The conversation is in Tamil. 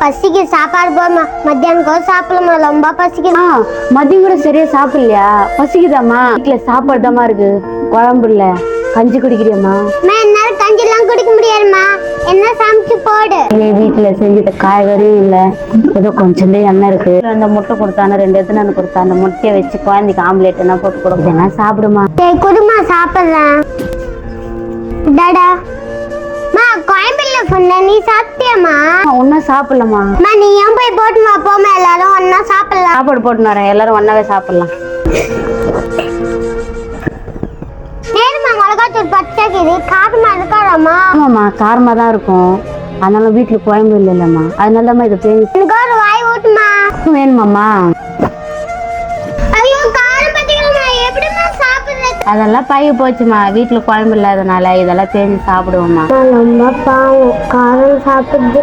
பசிக்கு சாப்பாடு போமா, மத்தியானம் சாப்பிடலாமா, ரொம்ப பசிக்குமா. மதியம் கூட சரியா சாப்பிடலையா? பசிக்குதாம்மா? வீட்டுல சாப்பாடு தாம்மா இருக்கு, குழம்பு இல்ல. கஞ்சி குடிக்கிறியம்மா? என்னால கஞ்சி எல்லாம் குடிக்க முடியாதுமா, என்ன சமைச்சு போடு. வீட்டுல செஞ்சுட்ட காய்கறியும் இல்ல, ஏதோ கொஞ்சம் எண்ணெய் இருக்கு. அந்த முட்டை கொடுத்தான 2 எடுத்து கொடுத்தா, அந்த முட்டையை வச்சு குழந்தைக்கு ஆம்லேட் என்ன போட்டு கொடுக்க சாப்பிடுமா. சரி குடுமா, சாப்பிடுறேன். டாடா கோயம்புல சொன்ன, நீ சாப்பிட்டியாமா? ஒன்னும் சாப்பிடலாமா. நீ ஏன் போய் போட்டுமா, போமா எல்லாரும் ஒன்னா சாப்பிடலாம். சாப்பாடு போட்டு வரேன், எல்லாரும் ஒன்னாவே சாப்பிடலாம். நேருமா, மிளகாத்தூள் பச்சைக்குது, காரமா இருக்காராமா? ஆமாம்மா, காரமா தான் இருக்கும். அதனால வீட்டுல குழம்பு இல்லைல்லம்மா, அதனால தான் இது பேஞ்சு. எனக்கு ஒரு வாய் ஊட்டுமா. வேணுமாம்மா? ஐயோ காரம் பத்திக்கலாமா, எப்படிமா சாப்பிடுறது? அதெல்லாம் பைய போச்சுமா, வீட்டுல குழம்பு இல்லாதனால இதெல்லாம் பேஞ்சு சாப்பிடுவோம்மா. ரொம்ப பாவம், காரம் சாப்பிடுது.